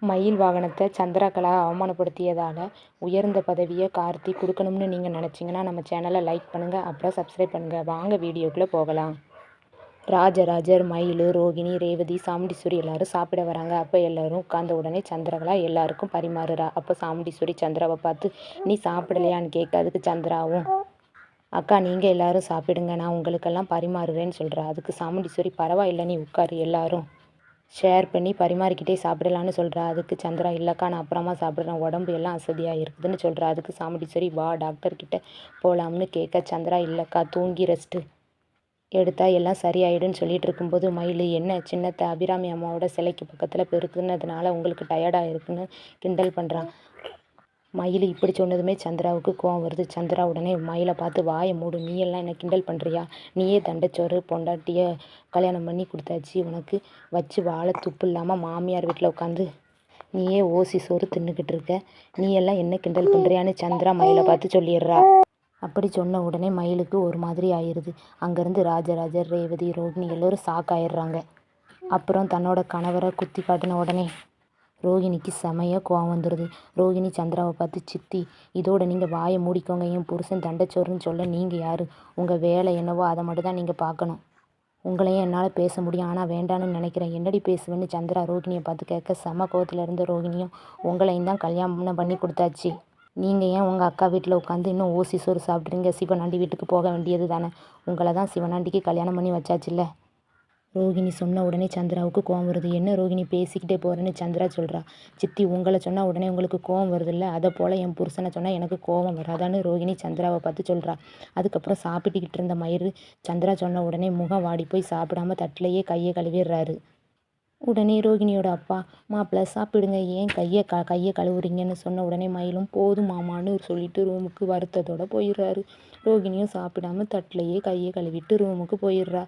மயில் வாகனத்தை சந்திரகலா அவமானப்படுத்தியதால் உயர்ந்த பதவியை கார்த்தி கொடுக்கணும்னு நீங்கள் நினச்சிங்கன்னா நம்ம சேனலை லைக் பண்ணுங்கள், அப்புறம் சப்ஸ்கிரைப் பண்ணுங்கள். வாங்க வீடியோக்குள்ளே போகலாம். ராஜராஜர், மயில், ரோகிணி, ரேவதி, சாமுண்டீஸ்வரி எல்லாரும் சாப்பிட வராங்க. அப்போ எல்லாரும் உட்கார்ந்த உடனே சந்திரகலா எல்லாருக்கும் பரிமாறுறா. அப்போ சாமுண்டீஸ்வரி சந்திராவை பார்த்து நீ சாப்பிடலையான்னு கேட்க, அதுக்கு சந்திராவும் அக்கா நீங்கள் எல்லாரும் சாப்பிடுங்க, நான் உங்களுக்கெல்லாம் பரிமாறுறேன்னு சொல்கிறா. அதுக்கு சாமுண்டீஸ்வரி பரவாயில்லை நீ உட்காரு, எல்லாரும் ஷேர் பண்ணி பரிமாறிக்கிட்டே சாப்பிடலான்னு சொல்கிறா. அதுக்கு சந்திரா இல்லைக்கா நான் அப்புறமா சாப்பிட்றேன், உடம்பு எல்லாம் அசதியாக இருக்குதுன்னு சொல்கிறா. அதுக்கு சாமுண்டீஸ்வரி வா டாக்டர்கிட்ட போகலாம்னு கேட்க, சந்திரா இல்லைக்கா தூங்கி ரெஸ்ட்டு எடுத்தா எல்லாம் சரியாயிடுன்னு சொல்லிட்டு இருக்கும்போது மயில் என்ன சின்னத்தை அபிராமி அம்மாவோட சிலைக்கு பக்கத்தில் பெருக்குனதுனால உங்களுக்கு டயர்டாக இருக்குன்னு கிண்டல் பண்ணுறான். மயில் இப்படி சொன்னதுமே சந்திராவுக்கு கோவம் வருது. சந்திரா உடனே மயிலை பார்த்து வாயை மூடு, நீ எல்லாம் என்ன கிண்டல் பண்ணுறியா? நீயே தண்டச்சோறு பொண்டாட்டிய கல்யாணம் பண்ணி கொடுத்தாச்சு, உனக்கு வச்சு வாழை துப்பு இல்லாமல் மாமியார் வீட்டில் உட்காந்து நீயே ஓசி சோறு தின்னுக்கிட்டு இருக்க, நீ எல்லாம் என்ன கிண்டல் பண்ணுறியான்னு சந்திரா மயிலை பார்த்து சொல்லிடுறா. அப்படி சொன்ன உடனே மயிலுக்கு ஒரு மாதிரி ஆயிடுது. அங்கேருந்து ராஜராஜர், ரேவதி, ரோகிணி எல்லோரும் ஷாக் ஆயிடுறாங்க. அப்புறம் தன்னோட கணவரை குத்தி காட்டின உடனே ரோகிணிக்கு செமையாக கோவம் வந்துடுது. ரோகிணி சந்திராவை பார்த்து சித்தி இதோட நீங்கள் வாயை மூடிக்கோங்க, என் புருஷன் தண்டச்சோறுன்னு சொல்ல நீங்கள் யார்? உங்கள் வேலை என்னவோ அதை மட்டும் தான் நீங்கள் பார்க்கணும். உங்களையும் என்னால் பேச முடியும், ஆனால் வேண்டான்னு நினைக்கிறேன். என்னடி பேசுவேன்னு சந்திரா ரோகிணியை பார்த்து கேட்க, செம கோவத்தில் இருந்த ரோகிணியும் உங்களையும் தான் கல்யாணம் பண்ணி கொடுத்தாச்சு, நீங்கள் ஏன் உங்கள் அக்கா வீட்டில் உட்காந்து இன்னும் ஓசி சோறு சாப்பிட்றீங்க? சிவனாண்டி வீட்டுக்கு போக வேண்டியது தானே, உங்களை தான் சிவனாண்டிக்கு கல்யாணம் பண்ணி வச்சாச்சுல்ல. ரோகிணி சொன்ன உடனே சந்திராவுக்கு கோவம் வருது. என்ன ரோகிணி பேசிக்கிட்டே போகிறேன்னு சந்திரா சொல்கிறா. சித்தி உங்களை சொன்னால் உடனே உங்களுக்கு கோவம் வருதில்ல, அதை போல் என் புருஷனை சொன்னால் எனக்கு கோவம் வராதான்னு ரோகிணி சந்திராவை பார்த்து சொல்கிறா. அதுக்கப்புறம் சாப்பிட்டுக்கிட்டு இருந்த மயிறு சந்திரா சொன்ன உடனே முகம் வாடி போய் சாப்பிடாம தட்டிலேயே கையை கழுவிடுறாரு. உடனே ரோகிணியோட அப்பா மாப்பிள்ளை சாப்பிடுங்க, ஏன் கையை கழுவுறீங்கன்னு சொன்ன உடனே மயிலும் போதும் மாமான்னு சொல்லிட்டு ரூமுக்கு வருத்தத்தோடு போயிடுறாரு. ரோகிணியும் சாப்பிடாம தட்டிலையே கையை கழுவிட்டு ரூமுக்கு போயிடுறா.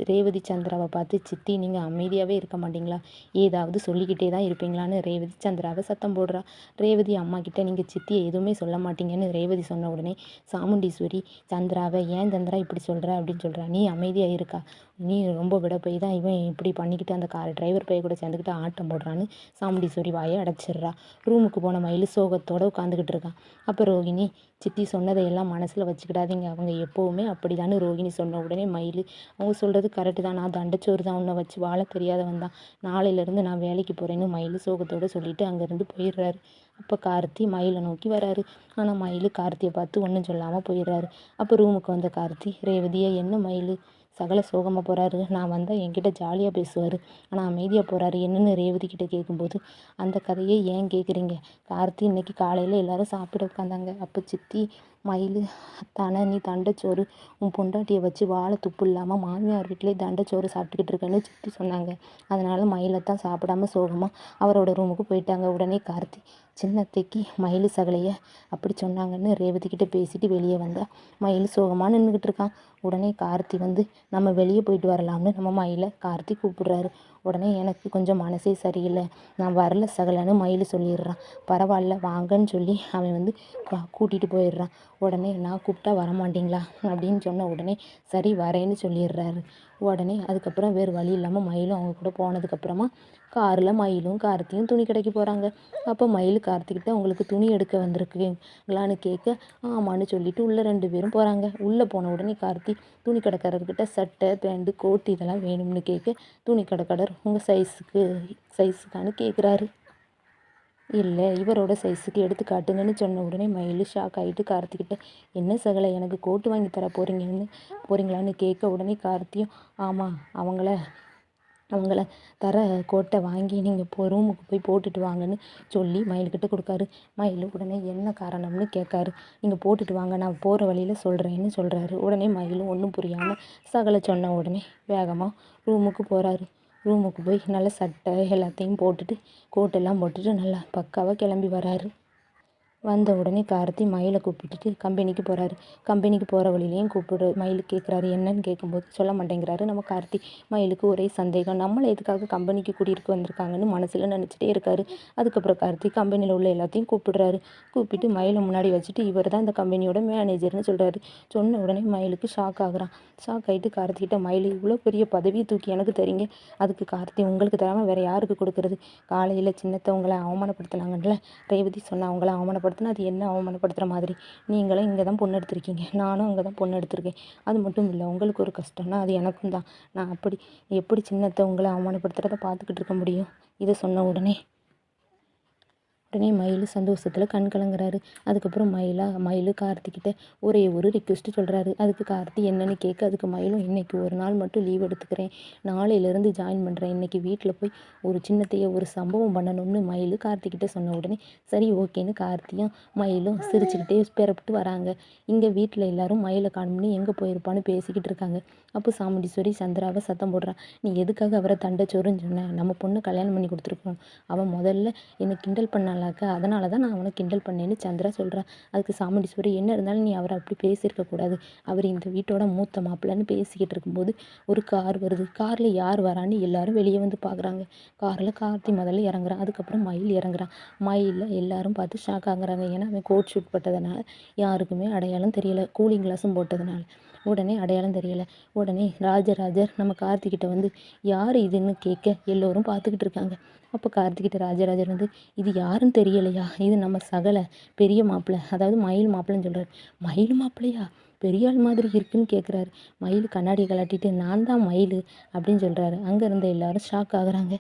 ரேவதி சந்திராவை பார்த்து சித்தி நீங்கள் அமைதியாகவே இருக்க மாட்டீங்களா, ஏதாவது சொல்லிக்கிட்டே தான் இருப்பீங்களான்னு ரேவதி சந்திராவை சத்தம் போடுறா. ரேவதி அம்மா கிட்ட நீங்கள் சித்தியை எதுவுமே சொல்ல மாட்டீங்கன்னு ரேவதி சொன்ன உடனே சாமுண்டீஸ்வரி சந்திராவை ஏன் சந்திரா இப்படி சொல்கிற அப்படின்னு சொல்கிறா. நீ அமைதியாக இருக்கா, நீ ரொம்ப விட போய் தான் இவன் இப்படி பண்ணிக்கிட்டு அந்த டிரைவர் பைய கூட சேர்ந்துக்கிட்டு ஆட்டம் போடுறான்னு சாமுண்டீஸ்வரி வாயை அடைச்சிடுறா. ரூமுக்கு போன மயில் சோகத்தோடு உட்காந்துக்கிட்டு இருக்கான். அப்போ ரோகிணி சித்தி சொன்னதையெல்லாம் மனசில் வச்சுக்கிடாதீங்க, அவங்க எப்போவுமே அப்படிதான்னு ரோகிணி சொன்ன உடனே மயில் அவங்க சொல்கிறது கரெக்டு தான், நான் தண்டச்சோறு தான், உன்னை வச்சு வாழ தெரியாதவன் தான், நாளையிலேருந்து நான் வேலைக்கு போகிறேன்னு மயில் சோகத்தோடு சொல்லிட்டு அங்கேருந்து போயிடுறாரு. அப்போ கார்த்தி மயிலை நோக்கி வராரு. ஆனால் மயில் கார்த்தியை பார்த்து ஒன்றும் சொல்லாமல் போயிடுறாரு. அப்போ ரூமுக்கு வந்த கார்த்தி ரேவதியை என்ன மயில் சகல சோகமாக போகிறாரு, நான் வந்தால் என்கிட்ட ஜாலியாக பேசுவார், ஆனால் அமைதியாக போகிறாரு என்னன்னு ரேவதி கிட்ட கேட்கும்போது, அந்த கதையை ஏன் கேட்குறீங்க, கார்த்தி இன்னைக்கு காலையில் எல்லோரும் சாப்பிட உட்காந்தாங்க, அப்போ சித்தி மயில் தானே நீ தண்டச்சோறு உன் பொண்டாட்டியை வச்சு வாழை துப்பு இல்லாமல் மாமியார் வீட்டிலே தண்டச்சோறு சாப்பிட்டுக்கிட்டு இருக்கேன்னு சித்தி சொன்னாங்க, அதனால் மயிலைத்தான் சாப்பிடாம சோகமாக அவரோட ரூமுக்கு போயிட்டாங்க. உடனே கார்த்தி சின்னத்தைக்கு மயில் சகலையை அப்படி சொன்னாங்கன்னு ரேவதி கிட்ட பேசிட்டு வெளியே வந்தால் மயில் சோகமாக நின்றுக்கிட்டு இருக்கான். உடனே கார்த்தி வந்து நம்ம வெளியே போயிட்டு வரலாம்னு நம்ம மயிலை கார்த்தி கூப்பிடுறாரு. உடனே எனக்கு கொஞ்சம் மனசே சரியில்லை, நான் வரல சகலன்னு மயில் சொல்லிடுறான். பரவாயில்ல வாங்கன்னு சொல்லி அவன் வந்து கூட்டிகிட்டு போயிடுறான். உடனே நான் கூப்பிட்டா வரமாட்டிங்களா அப்படின்னு சொன்ன உடனே சரி வரேன்னு சொல்லிடுறாரு. உடனே அதுக்கப்புறம் வேறு வழி இல்லாமல் மயிலும் அவங்க கூட போனதுக்கப்புறமா காரில் மயிலும் கார்த்தியும் துணி கடைக்கு போகிறாங்க. அப்போ மயில் கார்த்திக்கிட்ட உங்களுக்கு துணி எடுக்க வந்திருக்குங்களான்னு கேட்க ஆமான்னு சொல்லிட்டு உள்ளே 2 பேரும் போகிறாங்க. உள்ளே போன உடனே கார்த்தி துணி கடைக்காரர்கிட்ட சட்டை பேண்ட்டு கோட் இதெல்லாம் வேணும்னு கேட்க துணி கடைக்காரர் உங்கள் சைஸுக்கான்னு கேட்குறாரு. இல்லை இவரோட சைஸுக்கு எடுத்து காட்டுங்கன்னு சொன்ன உடனே மயில் ஷாக் ஆகிட்டு கார்த்திக்கிட்ட என்ன சகலை எனக்கு கோட்டு வாங்கி தர போகிறீங்களான்னு கேட்க உடனே கார்த்தியும் ஆமாம் அவங்கள தர கோட்டை வாங்கி நீங்கள் ரூமுக்கு போய் போட்டுட்டு வாங்கன்னு சொல்லி மயில்கிட்ட கொடுக்காரு. மயில் உடனே என்ன காரணம்னு கேட்காரு. நீங்கள் போட்டுட்டு வாங்க நான் போகிற வழியில் சொல்கிறேன்னு சொல்கிறாரு. உடனே மயிலும் ஒன்றும் புரியாமல் சகலை சொன்ன உடனே வேகமாக ரூமுக்கு போகிறாரு. ரூமுக்கு போய் நல்லா சட்டை எல்லாத்தையும் போட்டுட்டு கோட்டெல்லாம் போட்டுட்டு நல்லா பக்காவாக கிளம்பி வராரு. வந்த உடனே கார்த்தி மயிலை கூப்பிட்டுட்டு கம்பெனிக்கு போகிறாரு. கம்பெனிக்கு போகிற வழியிலையும் மயில் கேட்குறாரு. என்னன்னு கேட்கும்போது சொல்ல மாட்டேங்கிறாரு நம்ம கார்த்தி. மயிலுக்கு ஒரே சந்தேகம், நம்மளை எதுக்காக கம்பெனிக்கு கூட்டிகிட்டு வந்திருக்காங்கன்னு மனசில் நினச்சிட்டே இருக்காரு. அதுக்கப்புறம் கார்த்தி கம்பெனியில் உள்ள எல்லாத்தையும் கூப்பிடுறாரு. கூப்பிட்டு மயிலை முன்னாடி வச்சுட்டு இவர் தான் இந்த கம்பெனியோட மேனேஜர்னு சொல்கிறாரு. சொன்ன உடனே மயிலுக்கு ஷாக் ஆகுறான். ஷாக் ஆகிட்டு கார்த்திகிட்ட, மயில் இவ்வளோ பெரிய பதவியை தூக்கி எனக்கு தெரியுங்க, அதுக்கு கார்த்தி உங்களுக்கு தராமல் வேறு யாருக்கு கொடுக்குறது? காலையில் சின்னத்தை உங்களை அவமானப்படுத்தினாங்கல்ல, ரேவதி சொன்ன அவங்கள அவமானப்படுத்தினா அது என்ன அவமானப்படுத்துகிற மாதிரி? நீங்களும் இங்கே தான் பொண்ணு எடுத்திருக்கீங்க, நானும் அங்கே தான் பொண்ணு எடுத்திருக்கேன். அது மட்டும் இல்லை, உங்களுக்கு ஒரு கஷ்டம்னா அது எனக்கும் தான். நான் எப்படி சின்னத்தை உங்களை அவமானப்படுத்துகிறத பார்த்துக்கிட்டு இருக்க முடியும்? இதை சொன்ன உடனே மயில் சந்தோஷத்தில் கண் கலங்குறாரு. அதுக்கப்புறம் மயில் கார்த்திக்கிட்ட ஒரே ஒரு ரிக்வெஸ்ட்டு சொல்கிறாரு. அதுக்கு கார்த்தி என்னன்னு கேட்க, அதுக்கு மயிலும் இன்றைக்கி ஒரு நாள் மட்டும் லீவ் எடுத்துக்கிறேன், நாளையிலேருந்து ஜாயின் பண்ணுறேன், இன்றைக்கி வீட்டில் போய் ஒரு சின்னத்தையே ஒரு சம்பவம் பண்ணணும்னு மயில் கார்த்திக்கிட்ட சொன்ன உடனே சரி ஓகேன்னு கார்த்தியும் மயிலும் சிரிச்சுக்கிட்டே பெறப்பட்டு வராங்க. இங்கே வீட்டில் எல்லாரும் மயிலை காணும்னு எங்கே போயிருப்பான்னு பேசிக்கிட்டு இருக்காங்க. அப்போ சாமுண்டீஸ்வரி சந்திராவை சத்தம் போடுறான். நீ எதுக்காக அவரை தண்டச்சோறுன்னு சொன்ன? நம்ம பொண்ணை கல்யாணம் பண்ணி கொடுத்துருக்கோம், அவன் முதல்ல என்னை கிண்டல் பண்ணாலாக்க, அதனால தான் நான் அவனை கிண்டல் பண்ணேன்னு சந்திரா சொல்கிறான். அதுக்கு சாமுண்டீஸ்வரி, என்ன இருந்தாலும் நீ அவரை அப்படி பேசியிருக்கக்கூடாது, அவர் இந்த வீட்டோட மூத்த மாப்பிள்ளைன்னு பேசிக்கிட்டு இருக்கும்போது ஒரு கார் வருது. காரில் யார் வரான்னு எல்லாரும் வெளியே வந்து பார்க்குறாங்க. காரில் கார்த்தி முதல்ல இறங்குறான். அதுக்கப்புறம் மயில் இறங்குறான். மயிலில் எல்லாரும் பார்த்து ஷாக் ஆகுறாங்க. ஏன்னா அவன் கோட் ஷூட் போட்டதுனால யாருக்குமே அடையாளம் தெரியலை, கூலிங் கிளாஸும் போட்டதுனால உடனே அடையாளம் தெரியலை. உடனே ராஜராஜர் நம்ம கார்த்திகிட்ட வந்து யார் இதுன்னு கேட்க எல்லோரும் பார்த்துக்கிட்டு இருக்காங்க. அப்போ கார்த்திகிட்ட ராஜராஜர் வந்து, இது யாருன்னு தெரியலையா, இது நம்ம சகல பெரிய மாப்பிள்ளை, அதாவது மயில் மாப்பிள்ளைன்னு சொல்கிறார். மயில் மாப்பிள்ளையா, பெரிய ஆள் மாதிரி இருக்குன்னு கேட்குறாரு. மயில் கண்ணாடியை கலாட்டிட்டு நான் தான் மயில் அப்படின்னு சொல்கிறாரு. அங்கே இருந்த எல்லாரும் ஷாக் ஆகுறாங்க.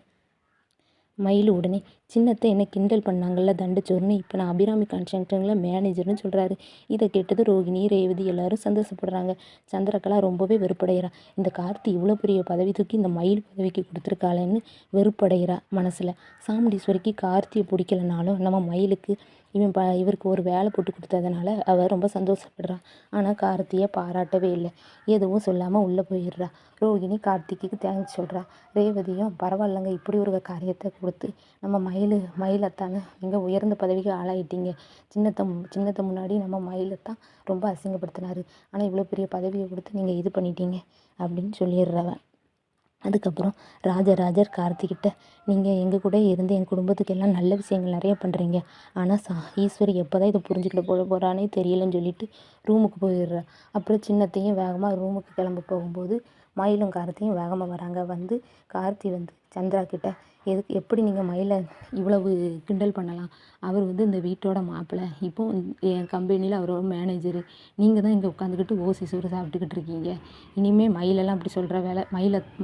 மயில் உடனே சின்னத்தை என்ன கிண்டல் பண்ணாங்கல்ல தண்டச்சோறுன்னு, இப்போ நான் அபிராமி கன்ஸ்ட்ரக்ஷனில் மேனேஜர்னு சொல்கிறாரு. இதை கேட்டது ரோகிணி ரேவதி எல்லாரும் சந்தோஷப்படுறாங்க. சந்திரகலா ரொம்பவே வெறுப்படைகிறா. இந்த கார்த்தி இவ்வளோ பெரிய பதவி தூக்கி இந்த மயில் பதவிக்கு கொடுத்துருக்காளேன்னு வெறுப்படைகிறா மனசில். சாமுண்டீஸ்வரிக்கு கார்த்தியை பிடிக்கலனாலும் நம்ம மயிலுக்கு இவருக்கு ஒரு வேலை போட்டு கொடுத்ததுனால அவள் ரொம்ப சந்தோஷப்படுறான். ஆனால் கார்த்தியை பாராட்டவே இல்லை, எதுவும் சொல்லாமல் உள்ளே போயிடுறா. ரோகிணி கார்த்திக்கு தேங்க்ஸ் சொல்கிறா. ரேவதியும் பரவாயில்லைங்க, இப்படி ஒரு காரியத்தை கொடுத்து நம்ம மயிலத்தானே நீங்கள் உயர்ந்த பதவிக்கு ஆளாயிட்டீங்க. சின்னத்தை முன்னாடி நம்ம மயிலைத்தான் ரொம்ப அசிங்கப்படுத்தினாரு, ஆனால் இவ்வளோ பெரிய பதவியை கொடுத்து நீங்கள் இது பண்ணிட்டீங்க அப்படின்னு சொல்லிடுறவன். அதுக்கப்புறம் ராஜராஜர் கார்த்திகிட்ட, நீங்கள் எங்கள் கூட இருந்து என் குடும்பத்துக்கு எல்லாம் நல்ல விஷயங்கள் நிறைய பண்ணுறீங்க, ஆனால் ஈஸ்வரி எப்போ தான் இதை புரிஞ்சுக்கிட்டு போகிறானே தெரியலன்னு சொல்லிட்டு ரூமுக்கு போயிடுறா. அப்புறம் சின்னத்தையும் வேகமாக ரூமுக்கு கிளம்ப போகும்போது மயிலும் கார்த்தியும் வேகமாக வராங்க. வந்து கார்த்தி வந்து சந்திரா கிட்ட, எப்படி நீங்கள் மயிலை இவ்வளவு கிண்டல் பண்ணலாம், அவர் வந்து இந்த வீட்டோட மாப்பிள்ளை, இப்போ என் கம்பெனியில் அவரோட மேனேஜரு, நீங்கள் தான் இங்கே உட்காந்துக்கிட்டு ஓசி சோறு சாப்பிட்டுக்கிட்டு இருக்கீங்க, இனிமேல் மயிலெல்லாம் அப்படி சொல்கிற வேலை,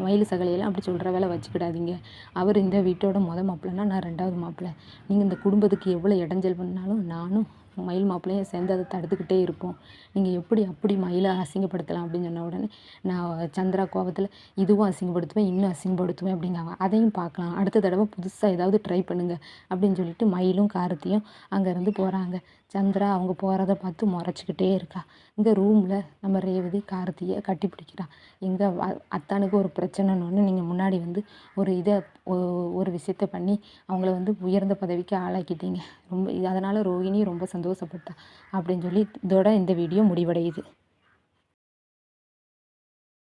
மயில் சகலையெல்லாம் அப்படி சொல்கிற வேலை வச்சுக்கிடாதீங்க, அவர் இந்த வீட்டோட மாப்பிள்ளைன்னா நான் 2வது மாப்பிள்ளை, நீங்கள் இந்த குடும்பத்துக்கு எவ்வளோ இடைஞ்சல் பண்ணாலும் நானும் மயில் மாப்பிள்ளையும் சேர்ந்து அதை தடுத்துக்கிட்டே இருப்போம், நீங்கள் அப்படி மயிலை அசிங்கப்படுத்தலாம் அப்படின்னு சொன்ன உடனே நான் சந்திரா கோபத்தில் இதுவும் அசிங்கப்படுத்துவேன், இன்னும் அசிங்கப்படுத்துவேன் அப்படிங்காங்க. அதையும் பார்க்கலாம், அடுத்த தடவை புதுசாக ஏதாவது ட்ரை பண்ணுங்கள் அப்படின்னு சொல்லிட்டு மயிலும் கார்த்தியும் அங்கேருந்து போகிறாங்க. சந்திரா அவங்க போகிறத பார்த்து முறைச்சிக்கிட்டே இருக்கா. இங்கே ரூமில் நம்ம ரேவதி கார்த்தியை கட்டி பிடிக்கிறான். எங்கள் அத்தானுக்கு ஒரு பிரச்சனைன்னு நீங்கள் முன்னாடி வந்து ஒரு விஷயத்த பண்ணி அவங்கள வந்து உயர்ந்த பதவிக்கு ஆளாக்கிட்டீங்க, அதனால் ரோகிணி ரொம்ப சந்தோஷப்பட்டா அப்படின்னு சொல்லி இதோட இந்த வீடியோ முடிவடையுது.